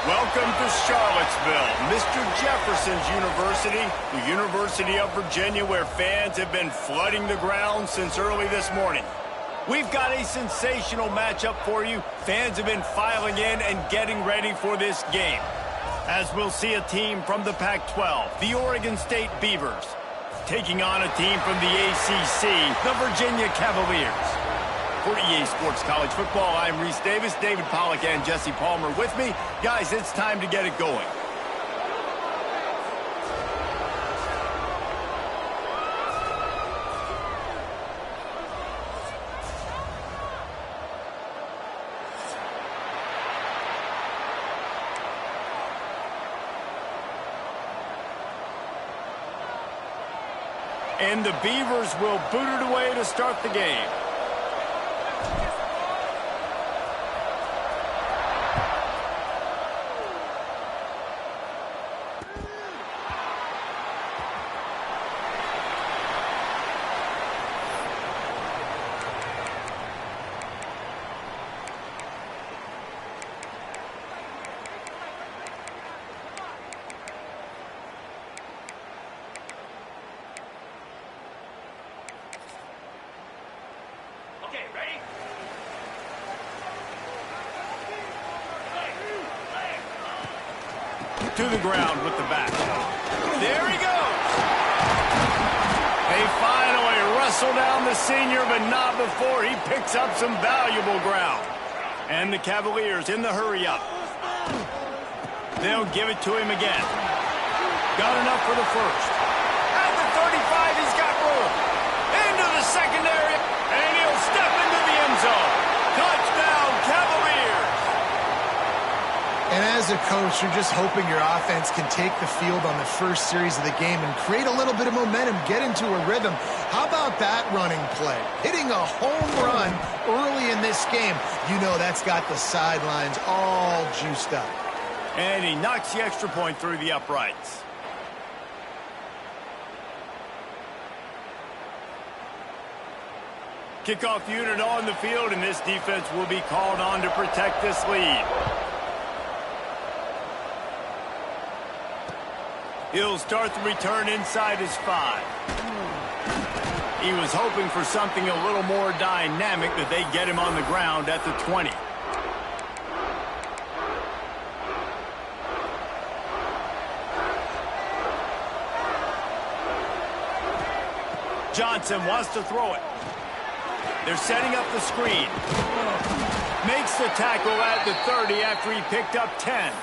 Welcome to Charlottesville, Mr. Jefferson's University, the University of Virginia, where fans have been flooding the ground since early this morning. We've got a sensational matchup for you. Fans have been filing in and getting ready for this game, as we'll see a team from the Pac-12, the Oregon State Beavers, taking on a team from the ACC, the Virginia Cavaliers. For EA Sports College Football, I'm Reese Davis, David Pollack, and Jesse Palmer with me. Guys, it's time to get it going. And the Beavers will boot it away to start the game. To the ground with the back. There he goes. They finally wrestle down the senior, but not before he picks up some valuable ground. And the Cavaliers in the hurry up. They'll give it to him again. Got enough for the first. At the 35, he's got room. Into the secondary, and he'll step into the end zone. Touchdown, Cavaliers. And as a coach, you're just hoping your offense can take the field on the first series of the game and create a little bit of momentum, get into a rhythm. How about that running play? Hitting a home run early in this game. You know that's got the sidelines all juiced up. And he knocks the extra point through the uprights. Kickoff unit on the field, and this defense will be called on to protect this lead. He'll start the return inside his 5. He was hoping for something a little more dynamic, that they get him on the ground at the 20. Johnson wants to throw it. They're setting up the screen. Makes the tackle at the 30 after he picked up 10.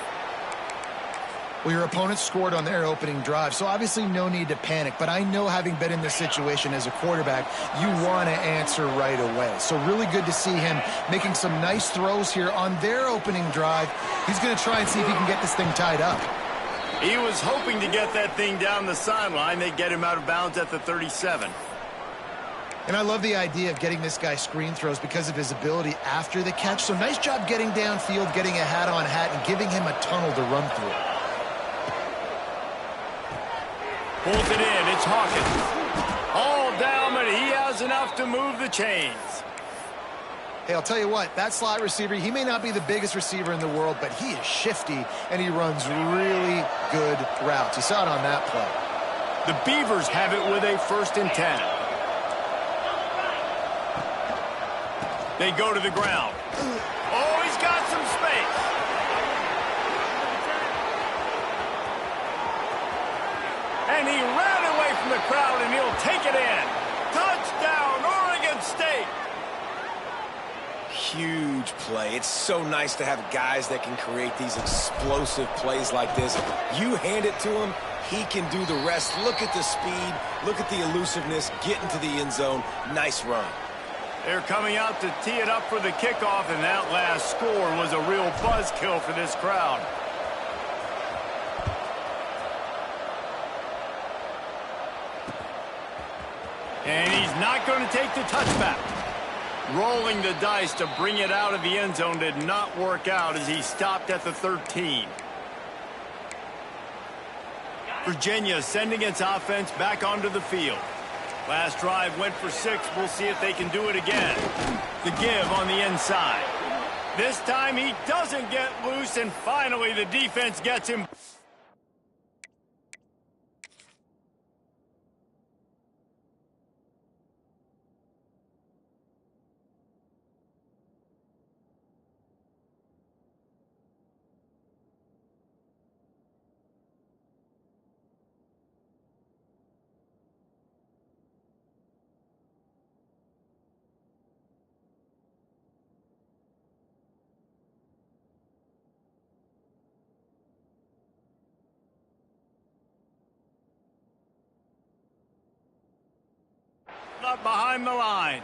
Well, your opponent scored on their opening drive, so obviously no need to panic. But I know, having been in this situation as a quarterback, you want to answer right away. So really good to see him making some nice throws here on their opening drive. He's going to try and see if he can get this thing tied up. He was hoping to get that thing down the sideline. They get him out of bounds at the 37. And I love the idea of getting this guy screen throws because of his ability after the catch. So nice job getting downfield, getting a hat-on-hat, and giving him a tunnel to run through. Pulls it in. It's Hawkins. All down, but he has enough to move the chains. Hey, I'll tell you what, that slot receiver, he may not be the biggest receiver in the world, but he is shifty, and he runs really good routes. You saw it on that play. The Beavers have it with a 1st and 10. They go to the ground. Oh, he's got some space. And he ran away from the crowd, and he'll take it in. Touchdown, Oregon State. Huge play. It's so nice to have guys that can create these explosive plays like this. You hand it to him, he can do the rest. Look at the speed. Look at the elusiveness. Get into the end zone. Nice run. They're coming out to tee it up for the kickoff, and that last score was a real buzzkill for this crowd. And he's not going to take the touchback. Rolling the dice to bring it out of the end zone did not work out as he stopped at the 13. Virginia sending its offense back onto the field. Last drive went for 6. We'll see if they can do it again. The give on the inside. This time he doesn't get loose, and finally the defense gets him. Up behind the line.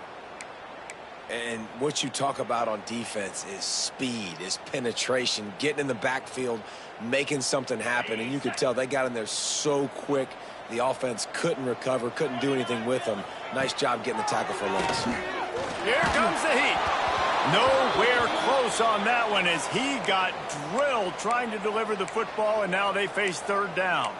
And what you talk about on defense is speed, is penetration, getting in the backfield, making something happen. And you could tell they got in there so quick, the offense couldn't recover, couldn't do anything with them. Nice job getting the tackle for loss. Here comes the heat. Nowhere close on that one as he got drilled trying to deliver the football, and now they face third down.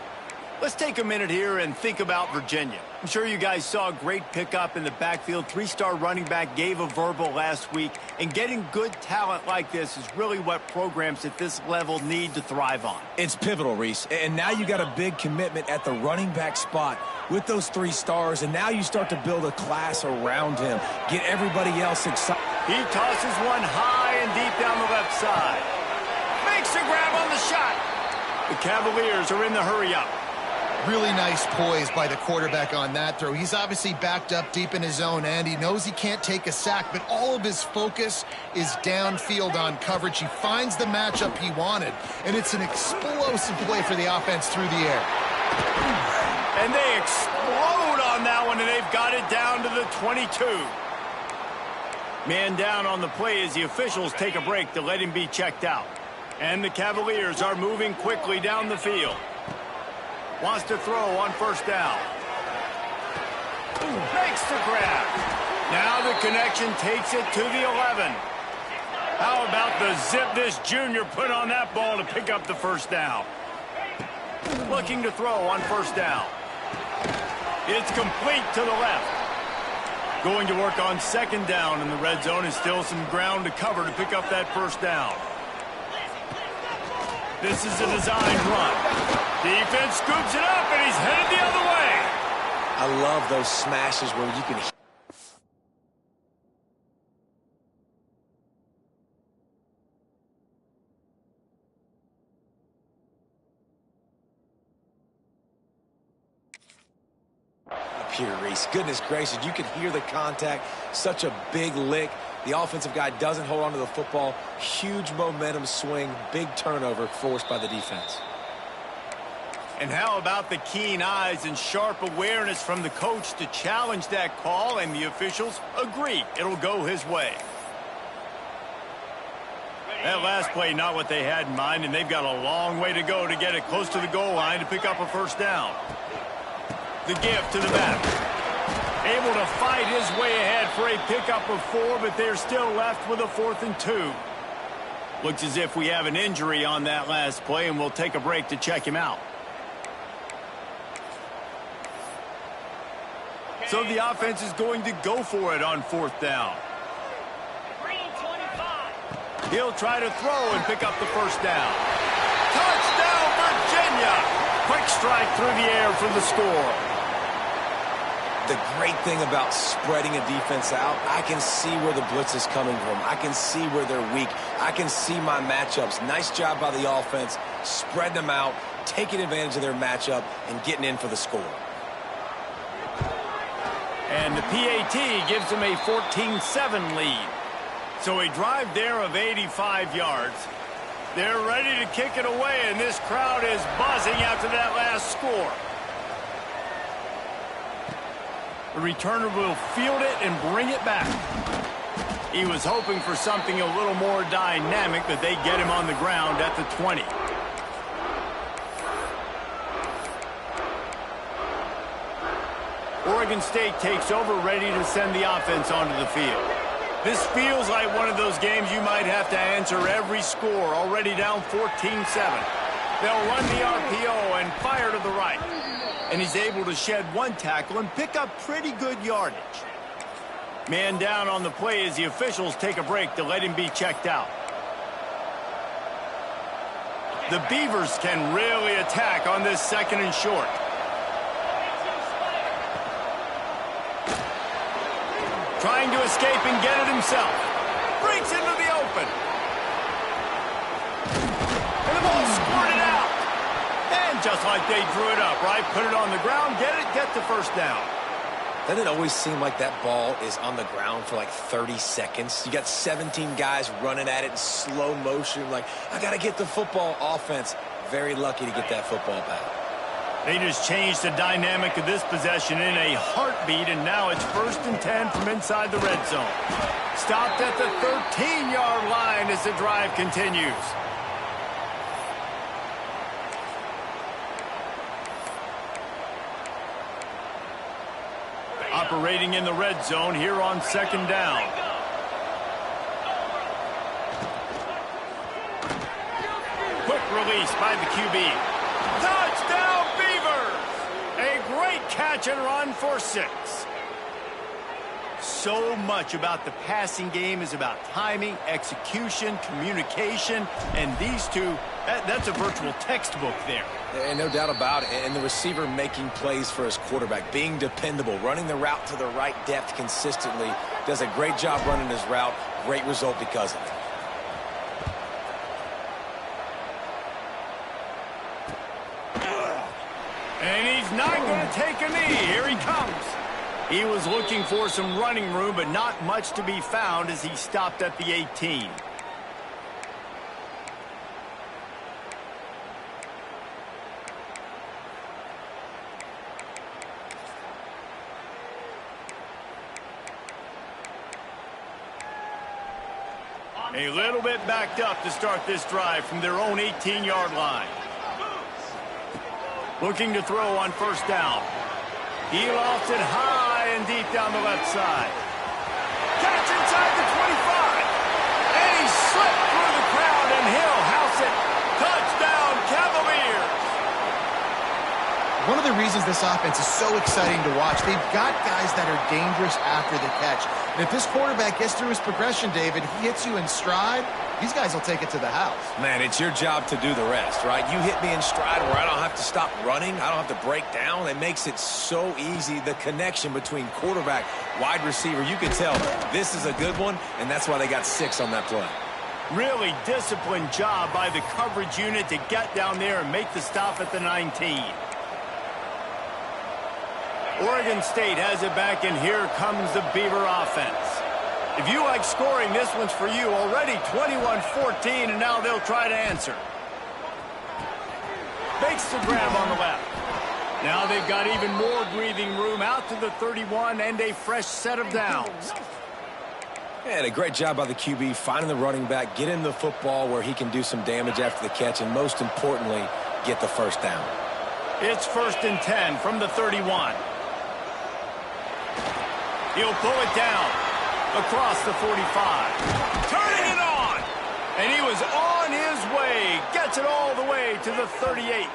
Let's take a minute here and think about Virginia. I'm sure you guys saw a great pickup in the backfield. Three-star running back gave a verbal last week, and getting good talent like this is really what programs at this level need to thrive on. It's pivotal, Reese, and now you got a big commitment at the running back spot with those 3 stars, and now you start to build a class around him, get everybody else excited. He tosses one high and deep down the left side. Makes a grab on the shot. The Cavaliers are in the hurry-up. Really nice poise by the quarterback on that throw. He's obviously backed up deep in his own end. He knows he can't take a sack, but all of his focus is downfield on coverage. He finds the matchup he wanted, and it's an explosive play for the offense through the air. And they explode on that one, and they've got it down to the 22. Man down on the play as the officials take a break to let him be checked out. And the Cavaliers are moving quickly down the field. Wants to throw on first down. Makes the grab. Now the connection takes it to the 11. How about the zip this junior put on that ball to pick up the first down? Looking to throw on first down. It's complete to the left. Going to work on second down in the red zone, and still some ground to cover to pick up that first down. This is a designed run. Defense scoops it up, and he's headed the other way. I love those smashes where you can... Up here, Reese. Goodness gracious, you can hear the contact. Such a big lick. The offensive guy doesn't hold on to the football. Huge momentum swing. Big turnover forced by the defense. And how about the keen eyes and sharp awareness from the coach to challenge that call, and the officials agree it'll go his way. That last play, not what they had in mind, and they've got a long way to go to get it close to the goal line to pick up a first down. The give to the back. Able to fight his way ahead for a pickup of 4, but they're still left with a 4th and 2. Looks as if we have an injury on that last play, and we'll take a break to check him out. So the offense is going to go for it on 4th down. He'll try to throw and pick up the first down. Touchdown, Virginia! Quick strike through the air for the score. The great thing about spreading a defense out, I can see where the blitz is coming from. I can see where they're weak. I can see my matchups. Nice job by the offense, spreading them out, taking advantage of their matchup, and getting in for the score. And the PAT gives them a 14-7 lead. So a drive there of 85 yards. They're ready to kick it away, and this crowd is buzzing after that last score. The returner will field it and bring it back. He was hoping for something a little more dynamic, but they get him on the ground at the 20. Oregon State takes over, ready to send the offense onto the field. This feels like one of those games you might have to answer every score, already down 14-7. They'll run the RPO and fire to the right. And he's able to shed one tackle and pick up pretty good yardage. Man down on the play as the officials take a break to let him be checked out. The Beavers can really attack on this 2nd and short. Trying to escape and get it himself. Breaks into the open. And the ball squirted out. And just like they drew it up, right? Put it on the ground, get the first down. Doesn't it always seem like that ball is on the ground for like 30 seconds? You got 17 guys running at it in slow motion. Like, I got to get the football. Offense, very lucky to get that football back. They just changed the dynamic of this possession in a heartbeat, and now it's 1st and 10 from inside the red zone. Stopped at the 13-yard line as the drive continues. Operating in the red zone here on 2nd down. Quick release by the QB. Touchdown, Beavers! A great catch and run for 6. So much about the passing game is about timing, execution, communication, and these two, that's a virtual textbook there. And no doubt about it. And the receiver making plays for his quarterback, being dependable, running the route to the right depth consistently, does a great job running his route. Great result because of it. And he's not going to take a knee. Here he comes. He was looking for some running room, but not much to be found as he stopped at the 18. A little bit backed up to start this drive from their own 18-yard line. Looking to throw on 1st down. He lofts it high and deep down the left side. Catch inside the 25. And he slipped through the crowd, and he'll house it. Touchdown, Cavaliers. One of the reasons this offense is so exciting to watch, they've got guys that are dangerous after the catch. And if this quarterback gets through his progression, David, he hits you in stride, these guys will take it to the house. Man, it's your job to do the rest, right? You hit me in stride where I don't have to stop running. I don't have to break down. It makes it so easy. The connection between quarterback, wide receiver, you can tell this is a good one, and that's why they got 6 on that play. Really disciplined job by the coverage unit to get down there and make the stop at the 19. Oregon State has it back, and here comes the Beaver offense. If you like scoring, this one's for you. Already 21-14, and now they'll try to answer. Makes the grab on the left. Now they've got even more breathing room out to the 31 and a fresh set of downs. And a great job by the QB finding the running back, getting the football where he can do some damage after the catch, and most importantly, get the 1st down. It's 1st and 10 from the 31. He'll pull it down across the 45. Turning it on. And he was on his way. Gets it all the way to the 38.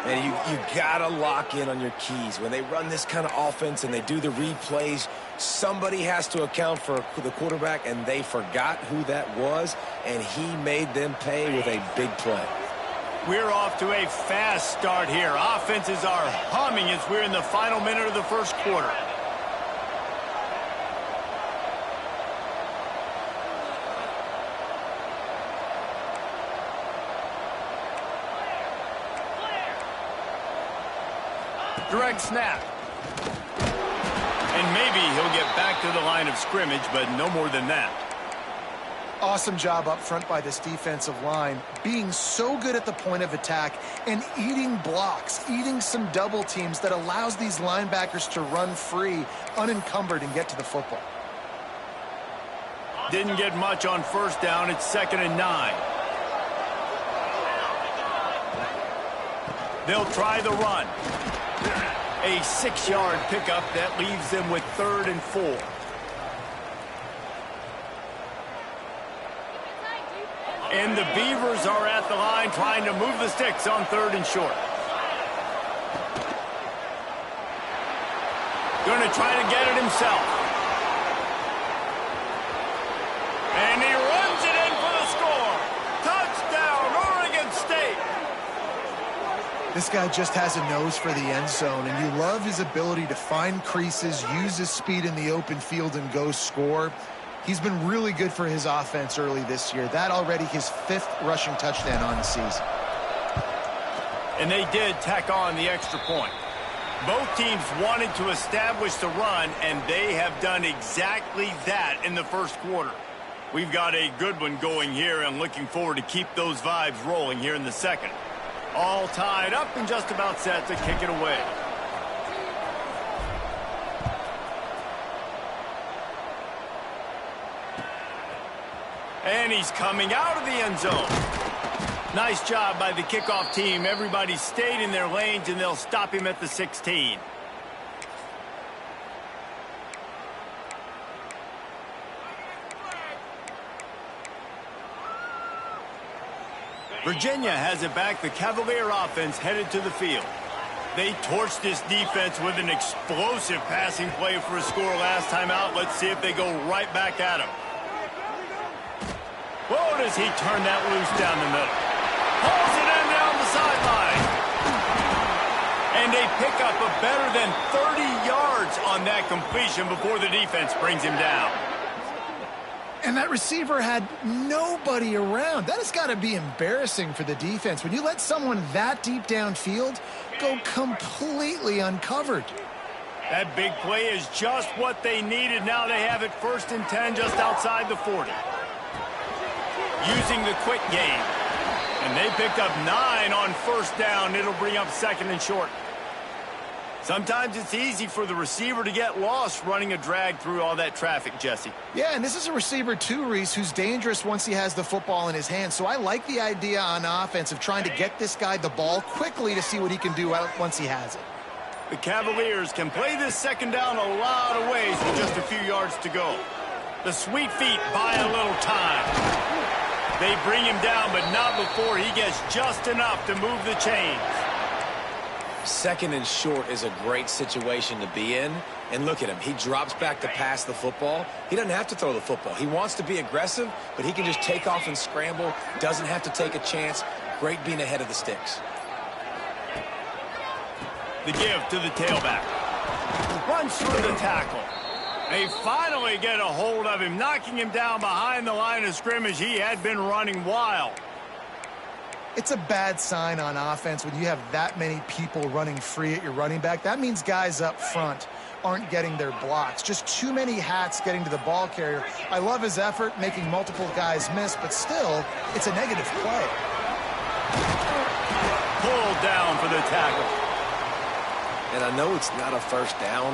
And you got to lock in on your keys. When they run this kind of offense and they do the replays, somebody has to account for the quarterback, and they forgot who that was, and he made them pay with a big play. We're off to a fast start here. Offenses are humming as we're in the final minute of the 1st quarter. Direct snap. And maybe he'll get back to the line of scrimmage, but no more than that. Awesome job up front by this defensive line, being so good at the point of attack and eating blocks, eating some double teams that allows these linebackers to run free, unencumbered, and get to the football. Didn't get much on 1st down. It's 2nd and 9. They'll try the run. A 6-yard pickup that leaves them with 3rd and 4. And the Beavers are at the line trying to move the sticks on 3rd and short. Going to try to get it himself. And he runs it in for the score. Touchdown, Oregon This guy just has a nose for the end zone, and you love his ability to find creases, use his speed in the open field, and go score. He's been really good for his offense early this year. That already his 5th rushing touchdown on the season. And they did tack on the extra point. Both teams wanted to establish the run, and they have done exactly that in the first quarter. We've got a good one going here, and looking forward to keep those vibes rolling here in the second. All tied up and just about set to kick it away. And he's coming out of the end zone. Nice job by the kickoff team. Everybody stayed in their lanes, and they'll stop him at the 16. Virginia has it back. The Cavalier offense headed to the field. They torched this defense with an explosive passing play for a score last time out. Let's see if they go right back at him. Whoa, does he turn that loose down the middle. Pulls it in down the sideline. And they pick up a better than 30 yards on that completion before the defense brings him down. And that receiver had nobody around. That has got to be embarrassing for the defense. When you let someone that deep downfield go completely uncovered. That big play is just what they needed. Now they have it 1st and 10 just outside the 40. Using the quick game. And they picked up 9 on 1st down. It'll bring up 2nd and short. Sometimes it's easy for the receiver to get lost running a drag through all that traffic, Jesse. Yeah, and this is a receiver too, Reese, who's dangerous once he has the football in his hands. So I like the idea on offense of trying to get this guy the ball quickly to see what he can do once he has it. The Cavaliers can play this 2nd down a lot of ways with just a few yards to go. The sweet feet buy a little time. They bring him down, but not before he gets just enough to move the chains. 2nd and short is a great situation to be in. And look at him. He drops back to pass the football. He doesn't have to throw the football. He wants to be aggressive, but he can just take off and scramble. Doesn't have to take a chance. Great being ahead of the sticks. The give to the tailback. Runs through the tackle. They finally get a hold of him, knocking him down behind the line of scrimmage. He had been running wild. It's a bad sign on offense when you have that many people running free at your running back. That means guys up front aren't getting their blocks. Just too many hats getting to the ball carrier. I love his effort, making multiple guys miss, but still, it's a negative play. Pulled down for the tackle. And I know it's not a 1st down,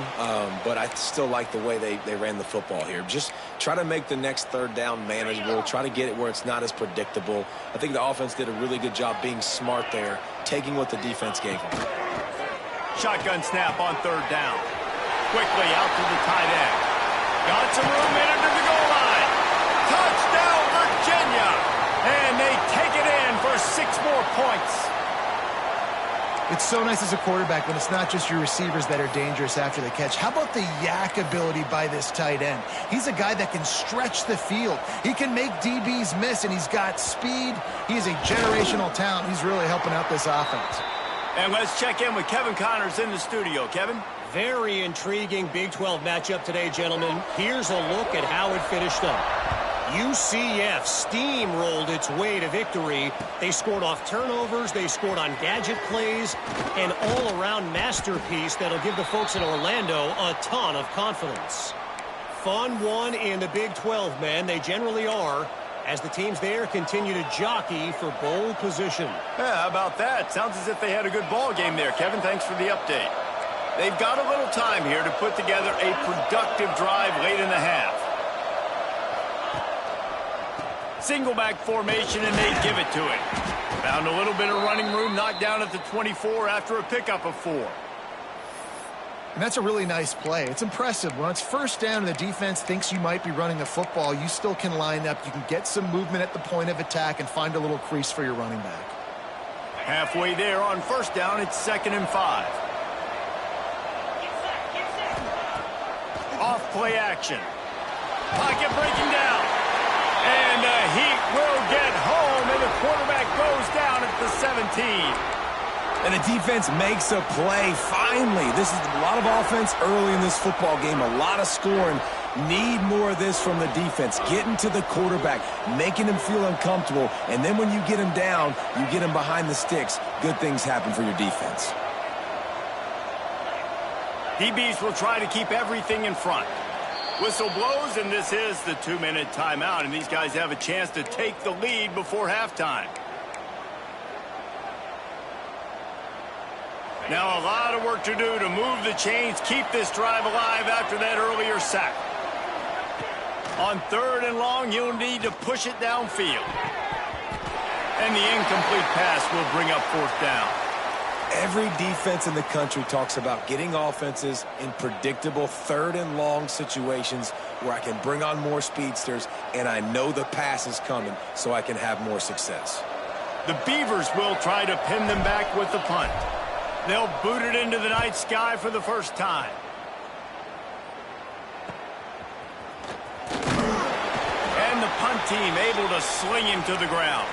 but I still like the way they ran the football here. Just try to make the next 3rd down manageable. Try to get it where it's not as predictable. I think the offense did a really good job being smart there, taking what the defense gave them. Shotgun snap on 3rd down. Quickly out to the tight end. Got some room in under the goal line. Touchdown, Virginia! And they take it in for 6 more points. It's so nice as a quarterback when it's not just your receivers that are dangerous after the catch. How about the yak ability by this tight end? He's a guy that can stretch the field. He can make DBs miss, and he's got speed. He's a generational talent. He's really helping out this offense. And let's check in with Kevin Connors in the studio. Kevin? Very intriguing Big 12 matchup today, gentlemen. Here's a look at how it finished up. UCF steamrolled its way to victory. They scored off turnovers, they scored on gadget plays, an all-around masterpiece that'll give the folks in Orlando a ton of confidence. Fun one in the Big 12, man. They generally are, as the teams there continue to jockey for bowl position. Yeah, how about that? Sounds as if they had a good ball game there, Kevin. Thanks for the update. They've got a little time here to put together a productive drive late in the half. Single back formation, and they give it to it. Found a little bit of running room, knocked down at the 24 after a pickup of 4. And that's a really nice play. It's impressive. When it's 1st down and the defense thinks you might be running the football, you still can line up. You can get some movement at the point of attack and find a little crease for your running back. Halfway there on 1st down, it's 2nd and 5. Off play action. Pocket breaking down. And the Heat will get home, and the quarterback goes down at the 17. And the defense makes a play. Finally, this is a lot of offense early in this football game, a lot of scoring. Need more of this from the defense. Getting to the quarterback, making him feel uncomfortable, and then when you get him down, you get him behind the sticks. Good things happen for your defense. DBs will try to keep everything in front. Whistle blows, and this is the 2-minute timeout, and these guys have a chance to take the lead before halftime. Now a lot of work to do to move the chains, keep this drive alive after that earlier sack. On 3rd and long, you'll need to push it downfield. And the incomplete pass will bring up 4th down. Every defense in the country talks about getting offenses in predictable 3rd and long situations where I can bring on more speedsters and I know the pass is coming so I can have more success. The Beavers will try to pin them back with the punt. They'll boot it into the night sky for the first time. And the punt team able to sling him to the ground.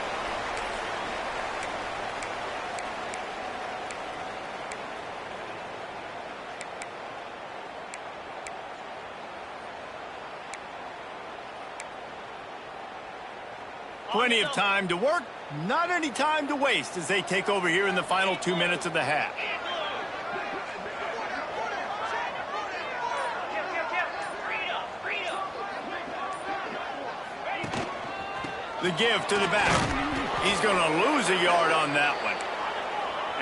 Plenty of time to work, not any time to waste as they take over here in the final 2 minutes of the half. The give to the back. He's going to lose a yard on that one.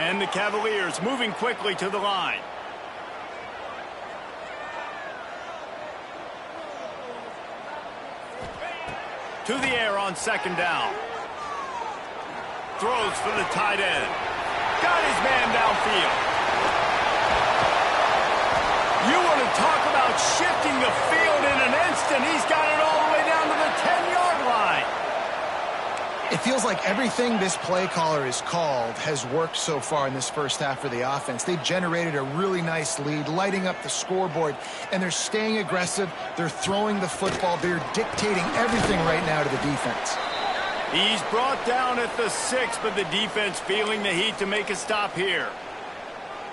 And the Cavaliers moving quickly to the line. To the air on 2nd down. Throws for the tight end. Got his man downfield. You want to talk about shifting the field in an instant. He's got it all the way down to the 10-yard line. It feels like everything this play caller has called has worked so far in this first half for the offense. They've generated a really nice lead, lighting up the scoreboard, and they're staying aggressive. They're throwing the football. They're dictating everything right now to the defense. He's brought down at the 6, but the defense feeling the heat to make a stop here.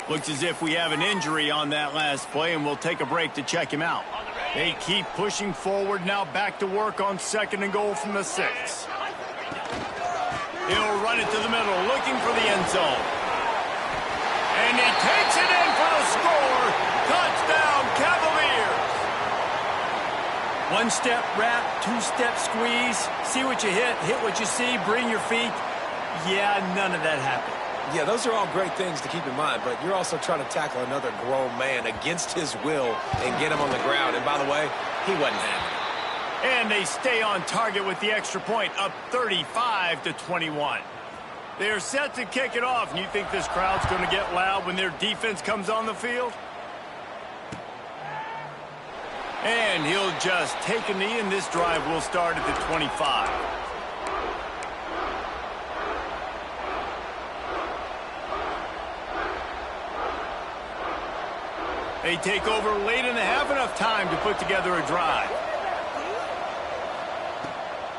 Looks as if we have an injury on that last play, and we'll take a break to check him out. They keep pushing forward, now back to work on 2nd and goal from the 6. He'll run it to the middle, looking for the end zone. And he takes it in for the score. Touchdown, Cavaliers. 1-step wrap, 2-step squeeze. See what you hit what you see, bring your feet. Yeah, none of that happened. Yeah, those are all great things to keep in mind, but you're also trying to tackle another grown man against his will and get him on the ground. And by the way, he wasn't having it. And they stay on target with the extra point, up 35-21. They're set to kick it off, and you think this crowd's going to get loud when their defense comes on the field? And he'll just take a knee, and this drive will start at the 25. They take over late in the half, enough time to put together a drive.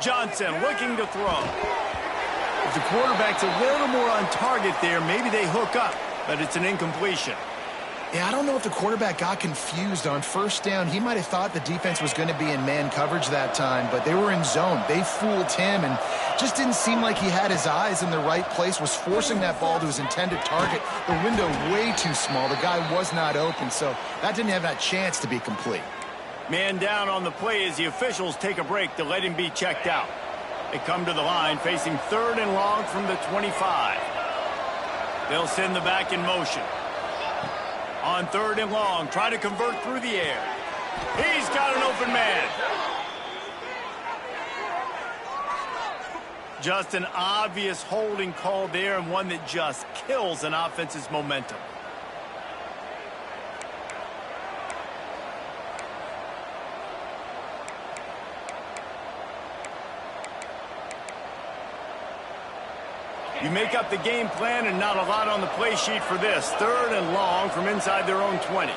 Johnson looking to throw. If the quarterback's a little more on target there, maybe they hook up, but it's an incompletion. Yeah, I don't know if the quarterback got confused on 1st down. He might have thought the defense was going to be in man coverage that time, but they were in zone. They fooled him and just didn't seem like he had his eyes in the right place, was forcing that ball to his intended target. The window way too small. The guy was not open, so that didn't have that chance to be complete. Man down on the play as the officials take a break to let him be checked out. They come to the line facing 3rd and long from the 25. They'll send the back in motion. On 3rd and long, try to convert through the air. He's got an open man. Just an obvious holding call there, and one that just kills an offense's momentum. You make up the game plan and not a lot on the play sheet for this. 3rd and long from inside their own 20.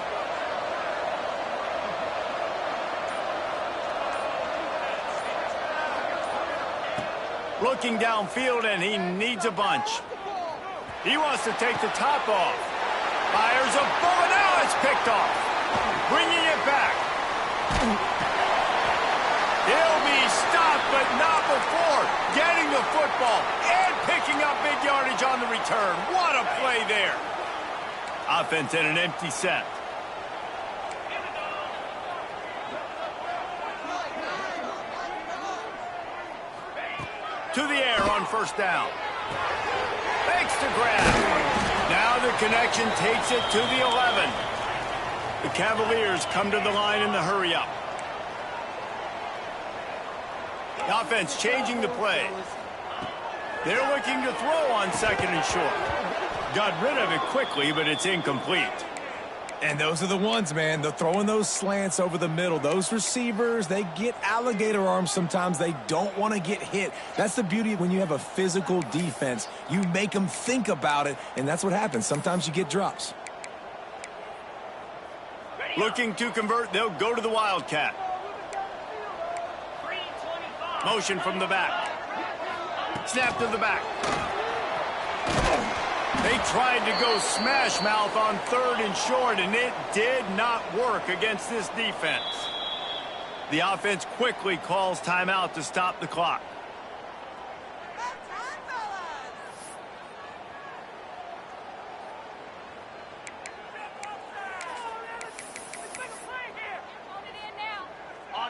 Looking downfield, and he needs a bunch. He wants to take the top off. Fires a bullet. Now it's picked off. Bringing it back. He'll be stopped, but not before getting the football and picking up big yardage on the return. What a play there. Offense in an empty set. To the air on first down. Fakes to grab. Now the connection takes it to the 11. The Cavaliers come to the line in the hurry-up. The offense changing the play. They're looking to throw on second and short. Got rid of it quickly, but it's incomplete. And those are the ones, man. They're throwing those slants over the middle. Those receivers, they get alligator arms sometimes. They don't want to get hit. That's the beauty when you have a physical defense. You make them think about it, and that's what happens. Sometimes you get drops. Looking to convert, they'll go to the Wildcat. Motion from the back. Snap to the back. They tried to go smash mouth on third and short, and it did not work against this defense. The offense quickly calls timeout to stop the clock.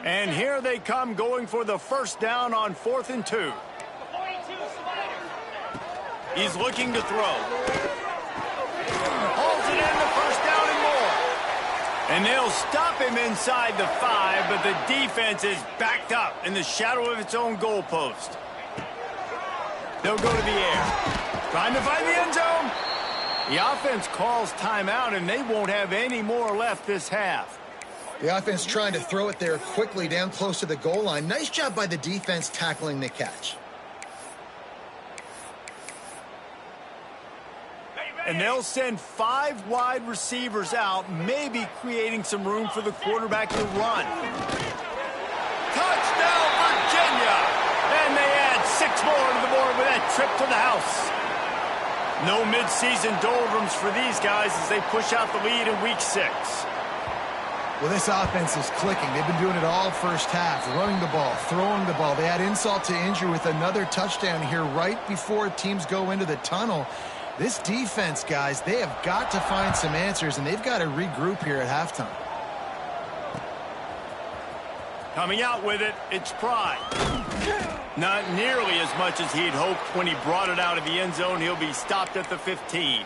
And here they come going for the first down on 4th and 2. He's looking to throw. Holds it in the first down and more. And they'll stop him inside the 5, but the defense is backed up in the shadow of its own goalpost. They'll go to the air. Trying to find the end zone. The offense calls timeout, and they won't have any more left this half. The offense trying to throw it there quickly down close to the goal line. Nice job by the defense tackling the catch. And they'll send 5 wide receivers out, maybe creating some room for the quarterback to run. Touchdown, Virginia! And they add 6 more to the board with that trip to the house. No midseason doldrums for these guys as they push out the lead in week 6. Well, this offense is clicking. They've been doing it all first half, running the ball, throwing the ball. They add insult to injury with another touchdown here right before teams go into the tunnel. This defense, guys, they have got to find some answers, and they've got to regroup here at halftime. Coming out with it, it's Pride. Not nearly as much as he'd hoped when he brought it out of the end zone. He'll be stopped at the 15.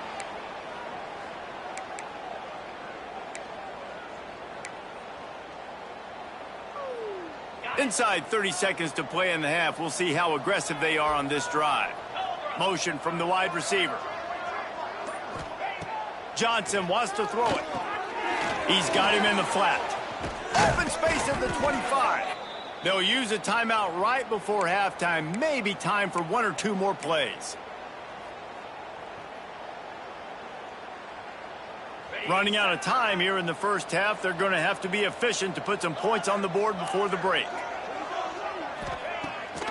Inside 30 seconds to play in the half. We'll see how aggressive they are on this drive. Motion from the wide receiver. Johnson wants to throw it. He's got him in the flat. Open space at the 25. They'll use a timeout right before halftime. Maybe time for 1 or 2 more plays. Running out of time here in the first half. They're going to have to be efficient to put some points on the board before the break.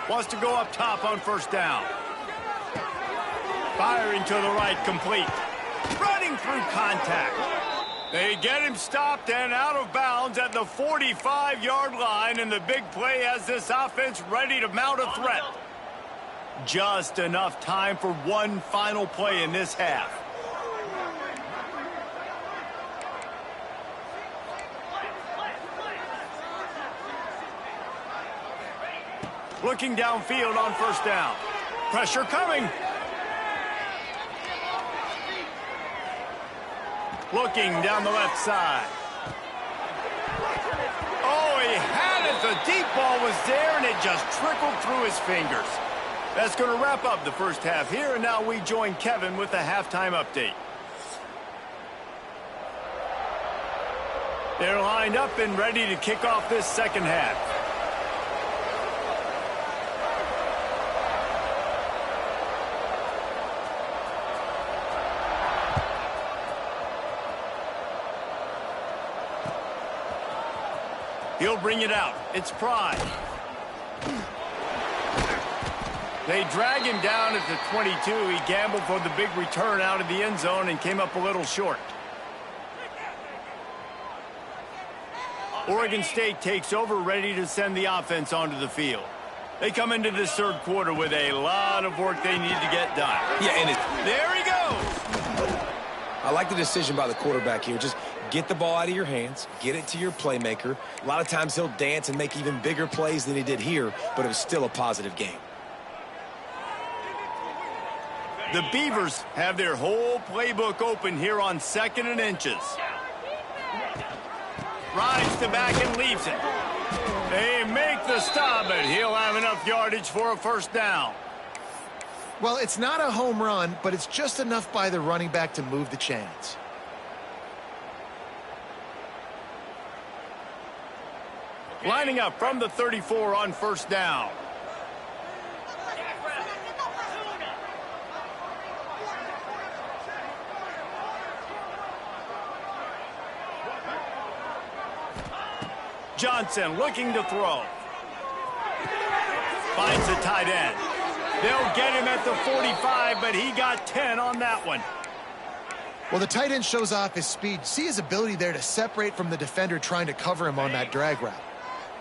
Wants to go up top on first down. Firing to the right, complete. Running through contact. They get him stopped and out of bounds at the 45-yard line, and the big play has this offense ready to mount a threat. Just enough time for one final play in this half. Looking downfield on first down. Pressure coming. Looking down the left side. Oh, he had it. The deep ball was there, and it just trickled through his fingers. That's going to wrap up the first half here, and now we join Kevin with the halftime update. They're lined up and ready to kick off this second half. He'll bring it out. It's Pride. They drag him down at the 22. He gambled for the big return out of the end zone and came up a little short. Oregon State takes over, ready to send the offense onto the field. They come into this third quarter with a lot of work they need to get done. Yeah, and there he goes. I like the decision by the quarterback here. Just get the ball out of your hands, get it to your playmaker. A lot of times he'll dance and make even bigger plays than he did here, but it was still a positive game. The Beavers have their whole playbook open here on 2nd and inches. Rides to back and leaves it. They make the stop, but he'll have enough yardage for a first down. Well, it's not a home run, but it's just enough by the running back to move the chains. Lining up from the 34 on first down. Johnson looking to throw. Finds the tight end. They'll get him at the 45, but he got 10 on that one. Well, the tight end shows off his speed. See his ability there to separate from the defender trying to cover him on that drag route.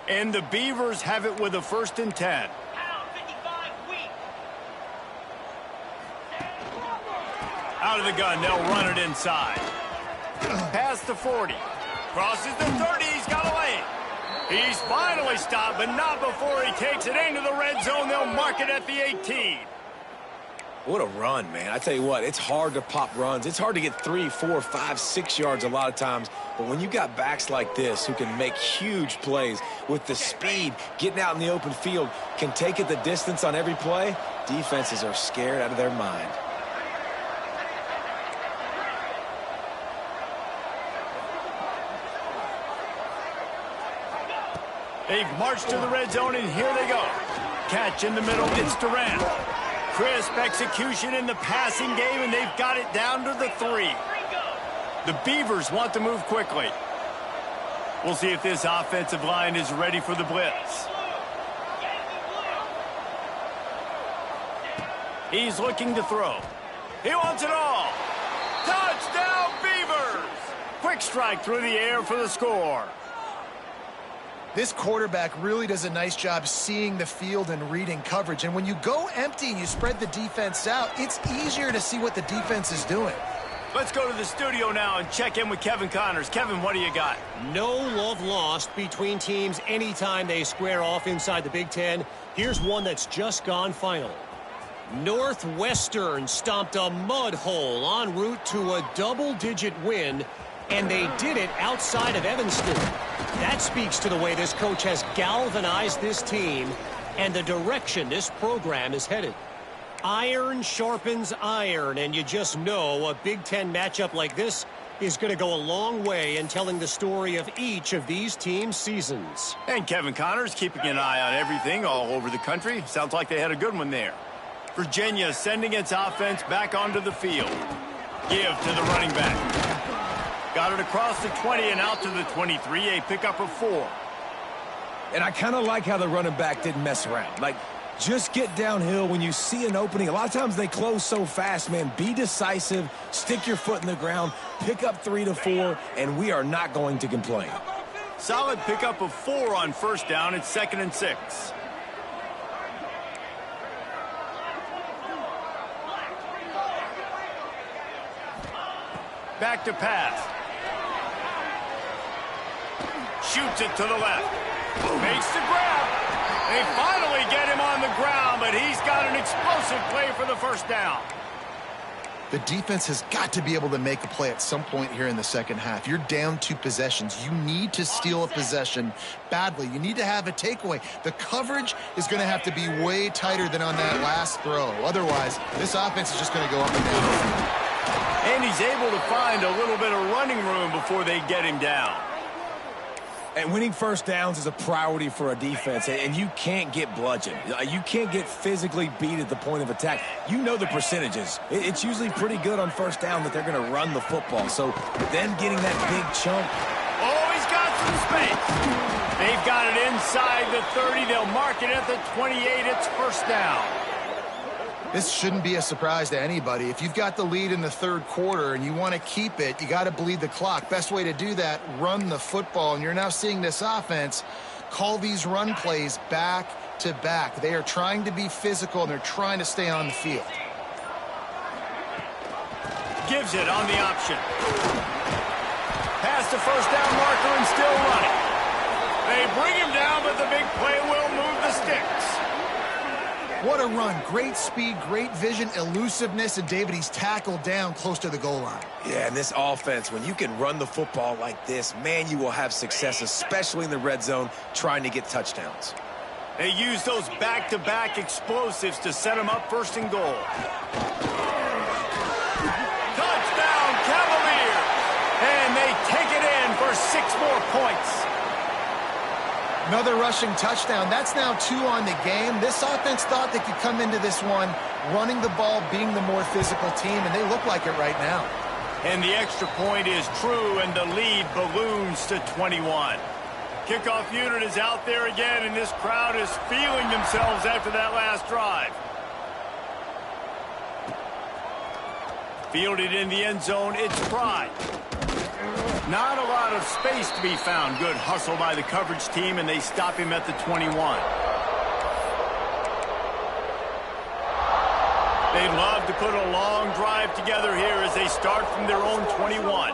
And the Beavers have it with a 1st and 10. Out of the gun, they'll run it inside. Past the 40. Crosses the 30, he's got a lane. He's finally stopped, but not before he takes it into the red zone. They'll mark it at the 18. What a run, man. I tell you what, it's hard to pop runs. It's hard to get 3, 4, 5, 6 yards a lot of times. But when you got backs like this who can make huge plays with the speed, getting out in the open field, can take it the distance on every play, defenses are scared out of their mind. They've marched to the red zone, and here they go. Catch in the middle, it's Durant. Crisp execution in the passing game, and they've got it down to the 3. The Beavers want to move quickly. We'll see if this offensive line is ready for the blitz. He's looking to throw. He wants it all. Touchdown, Beavers! Quick strike through the air for the score. This quarterback really does a nice job seeing the field and reading coverage. And when you go empty and you spread the defense out, it's easier to see what the defense is doing. Let's go to the studio now and check in with Kevin Connors. Kevin, what do you got? No love lost between teams anytime they square off inside the Big Ten. Here's one that's just gone final. Northwestern stomped a mud hole en route to a double-digit win, and they did it outside of Evanston. That speaks to the way this coach has galvanized this team and the direction this program is headed. Iron sharpens iron, and you just know a Big Ten matchup like this is going to go a long way in telling the story of each of these teams' seasons. And Kevin Connors keeping an eye on everything all over the country. Sounds like they had a good one there. Virginia sending its offense back onto the field. Give to the running back. Got it across the 20 and out to the 23, a pickup of 4. And I kind of like how the running back didn't mess around. Like, just get downhill when you see an opening. A lot of times they close so fast, man. Be decisive, stick your foot in the ground, pick up 3 to 4, and we are not going to complain. Solid pickup of 4 on first down. It's 2nd and 6. Back to pass. Shoots it to the left. Makes the grab. They finally get him on the ground, but he's got an explosive play for the first down. The defense has got to be able to make a play at some point here in the second half. You're down 2 possessions. You need to steal a possession badly. You need to have a takeaway. The coverage is going to have to be way tighter than on that last throw. Otherwise, this offense is just going to go up and down the field. And he's able to find a little bit of running room before they get him down. And winning first downs is a priority for a defense, and you can't get bludgeoned. You can't get physically beat at the point of attack. You know the percentages. It's usually pretty good on first down that they're going to run the football. So then getting that big chunk. Oh, he's got some space. They've got it inside the 30. They'll mark it at the 28. It's first down. This shouldn't be a surprise to anybody. If you've got the lead in the third quarter and you want to keep it, you got to bleed the clock. Best way to do that, run the football. And you're now seeing this offense call these run plays back to back. They are trying to be physical, and they're trying to stay on the field. Gives it on the option. Past the first down marker and still running. They bring him down, but the big play will move the sticks. What a run. Great speed, great vision, elusiveness, and David, he's tackled down close to the goal line. Yeah, and this offense, when you can run the football like this, man, you will have success, especially in the red zone, trying to get touchdowns. They use those back-to-back explosives to set them up first and goal. Touchdown, Cavaliers! And they take it in for 6 more points. Another rushing touchdown. That's now 2 on the game. This offense thought they could come into this one running the ball, being the more physical team, and they look like it right now. And the extra point is true, and the lead balloons to 21. Kickoff unit is out there again, and this crowd is feeling themselves after that last drive. Fielded in the end zone, it's Pride. Not a lot of space to be found. Good hustle by the coverage team, and they stop him at the 21. They'd love to put a long drive together here as they start from their own 21.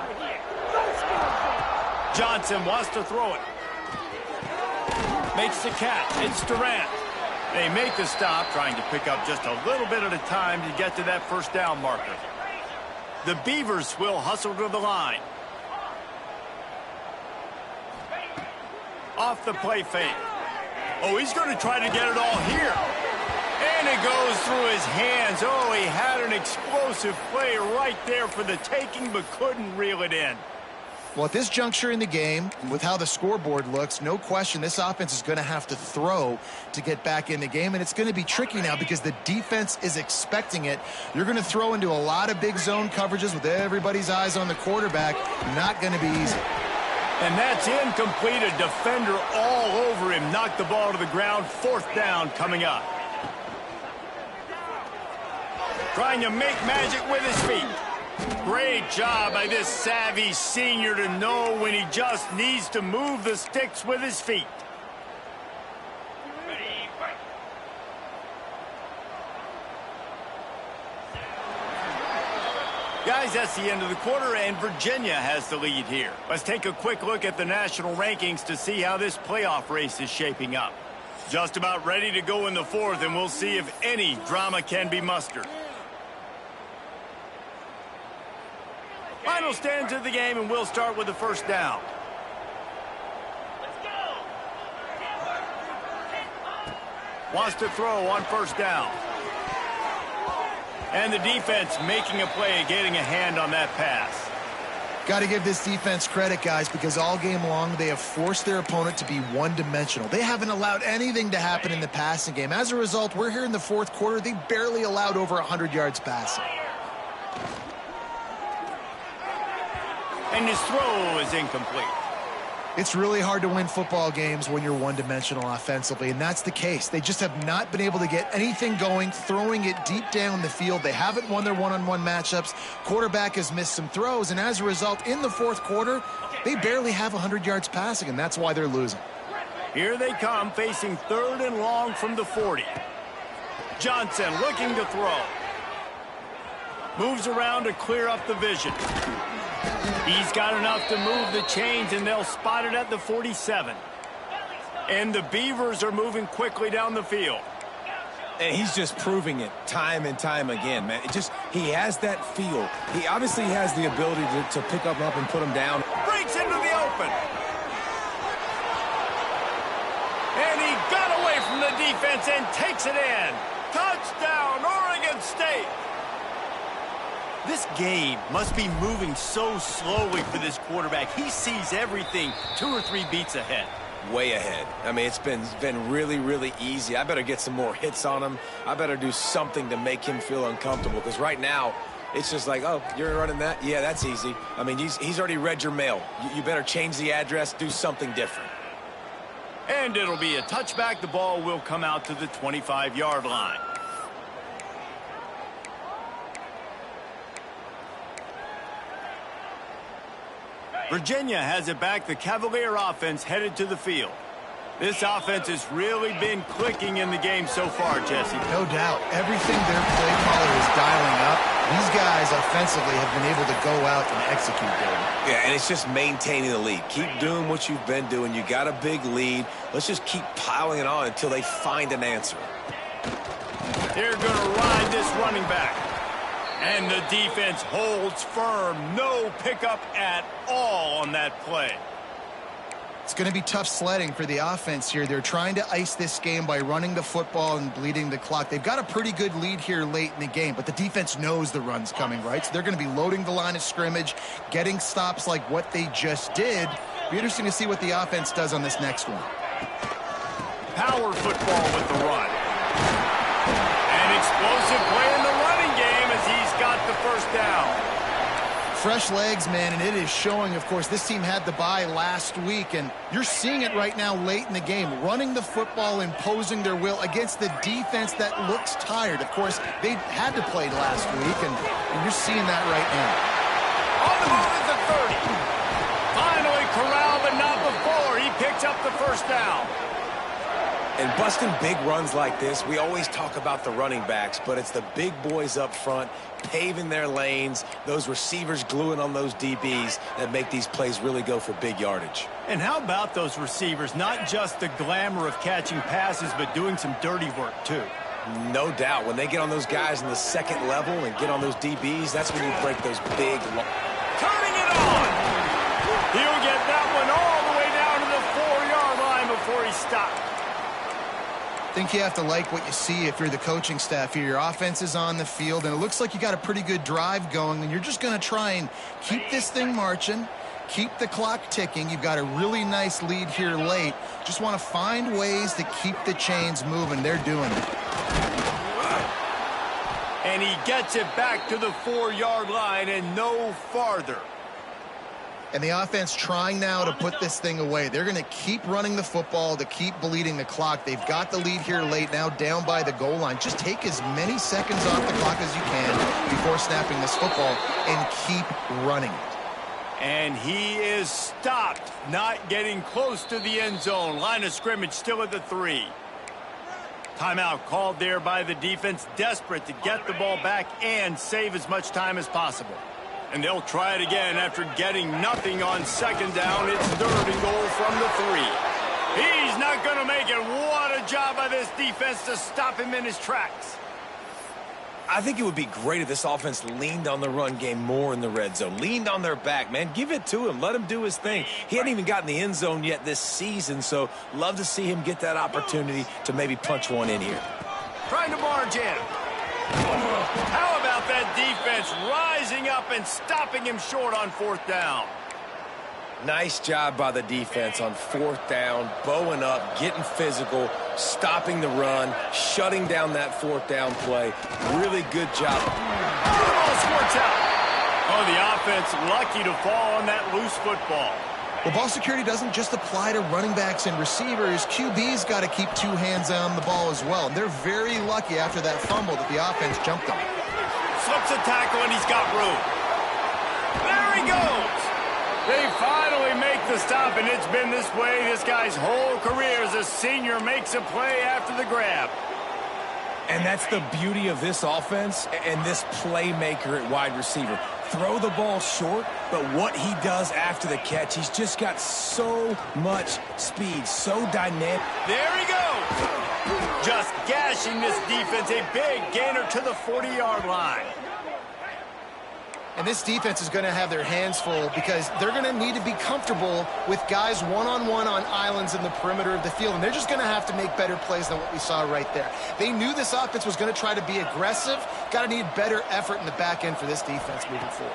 Johnson wants to throw it. Makes the catch. It's Durant. They make the stop, trying to pick up just a little bit at a time to get to that first down marker. The Beavers will hustle to the line. Off the play fake. Oh, he's going to try to get it all here. And it goes through his hands. Oh, he had an explosive play right there for the taking, but couldn't reel it in. Well, at this juncture in the game, with how the scoreboard looks, no question this offense is going to have to throw to get back in the game, and it's going to be tricky now because the defense is expecting it. You're going to throw into a lot of big zone coverages with everybody's eyes on the quarterback. Not going to be easy. And that's incomplete. A defender all over him. Knocked the ball to the ground. 4th down coming up. Trying to make magic with his feet. Great job by this savvy senior to know when he just needs to move the sticks with his feet. Guys, that's the end of the quarter, and Virginia has the lead here. Let's take a quick look at the national rankings to see how this playoff race is shaping up. Just about ready to go in the 4th, and we'll see if any drama can be mustered. Final stands of the game, and we'll start with the first down. Wants to throw on first down. And the defense making a play, getting a hand on that pass. Got to give this defense credit, guys, because all game long they have forced their opponent to be one-dimensional. They haven't allowed anything to happen in the passing game. As a result, we're here in the 4th quarter. They barely allowed over 100 yards passing. And his throw is incomplete. It's really hard to win football games when you're one-dimensional offensively, and that's the case. They just have not been able to get anything going, throwing it deep down the field. They haven't won their one-on-one matchups. Quarterback has missed some throws, and as a result, in the 4th quarter, they barely have 100 yards passing, and that's why they're losing. Here they come, facing 3rd and long from the 40. Johnson looking to throw. Moves around to clear up the vision. He's got enough to move the chains, and they'll spot it at the 47. And the Beavers are moving quickly down the field. And he's just proving it time and time again, man. He has that feel. He obviously has the ability to pick up and put him down. Breaks into the open. And he got away from the defense and takes it in. Touchdown, Oregon State. This game must be moving so slowly for this quarterback. He sees everything 2 or 3 beats ahead. Way ahead. I mean, it's been really, really easy. I better get some more hits on him. I better do something to make him feel uncomfortable, because right now it's just like, oh, you're running that? Yeah, that's easy. I mean, he's already read your mail. You better change the address, do something different. And it'll be a touchback. The ball will come out to the 25-yard line. Virginia has it back. The Cavalier offense headed to the field. This offense has really been clicking in the game so far, Jesse. No doubt. Everything their play caller is dialing up, these guys offensively have been able to go out and execute, David. Yeah, and it's just maintaining the lead. Keep doing what you've been doing. You got a big lead. Let's just keep piling it on until they find an answer. They're going to ride this running back. And the defense holds firm. No pickup at all on that play. It's going to be tough sledding for the offense here. They're trying to ice this game by running the football and bleeding the clock. They've got a pretty good lead here late in the game, but the defense knows the run's coming, right? So they're going to be loading the line of scrimmage, getting stops like what they just did. Be interesting to see what the offense does on this next one. Power football with the run. An explosive play in the running game as he's got the first down. Fresh legs, man, and it is showing, of course. This team had the bye last week, and you're seeing it right now late in the game, running the football, imposing their will against the defense that looks tired. Of course, they had to play last week, and you're seeing that right now. On the move at the 30. Finally corralled, but not before. He picks up the first down. And busting big runs like this, we always talk about the running backs, but it's the big boys up front, paving their lanes, those receivers gluing on those DBs that make these plays really go for big yardage. And how about those receivers? Not just the glamour of catching passes, but doing some dirty work, too. No doubt. When they get on those guys in the second level and get on those DBs, that's when you break those big... Turning it on! He'll get that one all the way down to the 4-yard line before he stops. I think you have to like what you see if you're the coaching staff here. Your offense is on the field, and it looks like you got a pretty good drive going, and you're just going to try and keep this thing marching, keep the clock ticking. You've got a really nice lead here late. Just want to find ways to keep the chains moving. They're doing it. And he gets it back to the 4-yard line and no farther. And the offense trying now to put this thing away. They're going to keep running the football to keep bleeding the clock. They've got the lead here late, now down by the goal line. Just take as many seconds off the clock as you can before snapping this football and keep running it. And he is stopped, not getting close to the end zone. Line of scrimmage still at the 3. Timeout called there by the defense, desperate to get the ball back and save as much time as possible. And they'll try it again after getting nothing on second down. It's 3rd and goal from the 3. He's not going to make it. What a job by this defense to stop him in his tracks. I think it would be great if this offense leaned on the run game more in the red zone. Leaned on their back, man. Give it to him. Let him do his thing. He hadn't even gotten the end zone yet this season, so love to see him get that opportunity to maybe punch one in here. Trying to barge in. How about that defense rising up and stopping him short on 4th down? Nice job by the defense on 4th down, bowing up, getting physical, stopping the run, shutting down that 4th down play. Really good job. The ball squirts out. Oh, the offense lucky to fall on that loose football. Well, ball security doesn't just apply to running backs and receivers. QB's got to keep 2 hands on the ball as well. And they're very lucky after that fumble that the offense jumped on. Slips a tackle and he's got room. There he goes. They finally make the stop, and it's been this way this guy's whole career as a senior makes a play after the grab. And that's the beauty of this offense and this playmaker at wide receiver. Throw the ball short, but what he does after the catch, he's just got so much speed, so dynamic. There he goes. Just gashing this defense, a big gainer to the 40-yard line. And this defense is going to have their hands full because they're going to need to be comfortable with guys one-on-one on islands in the perimeter of the field. And they're just going to have to make better plays than what we saw right there. They knew this offense was going to try to be aggressive. Got to need better effort in the back end for this defense moving forward.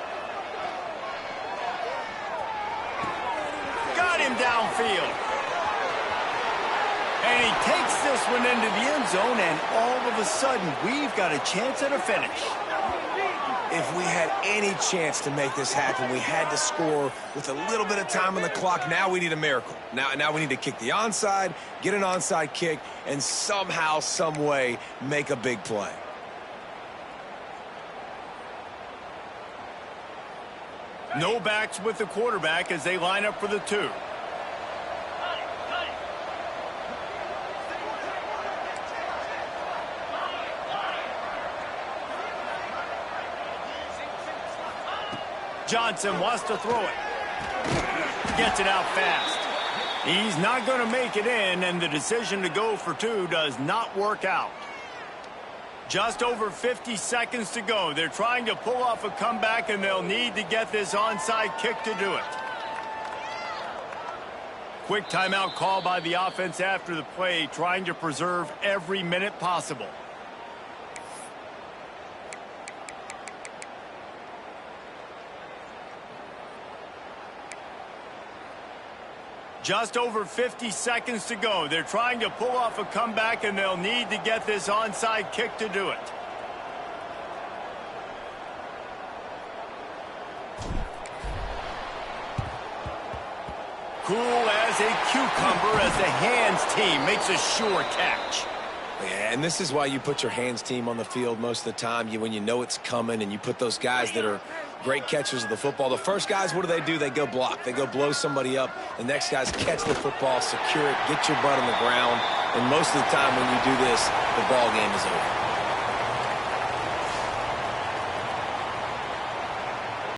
Got him downfield. And he takes this one into the end zone, and all of a sudden, we've got a chance at a finish. If we had any chance to make this happen, we had to score with a little bit of time on the clock. Now we need a miracle. Now we need to kick the onside, get an onside kick, and somehow, some way, make a big play. No backs with the quarterback as they line up for the 2. Johnson wants to throw it. Gets it out fast. He's not going to make it in, and the decision to go for 2 does not work out. Just over 50 seconds to go. They're trying to pull off a comeback, and they'll need to get this onside kick to do it. Quick timeout call by the offense after the play, trying to preserve every minute possible. Just over 50 seconds to go. They're trying to pull off a comeback, and they'll need to get this onside kick to do it. Cool as a cucumber as the hands team makes a sure catch. Yeah, and this is why you put your hands team on the field most of the time. When you know it's coming, and you put those guys that are great catchers of the football. The first guys, what do? They go block. They go blow somebody up. The next guys catch the football, secure it, get your butt on the ground. And most of the time when you do this, the ball game is over.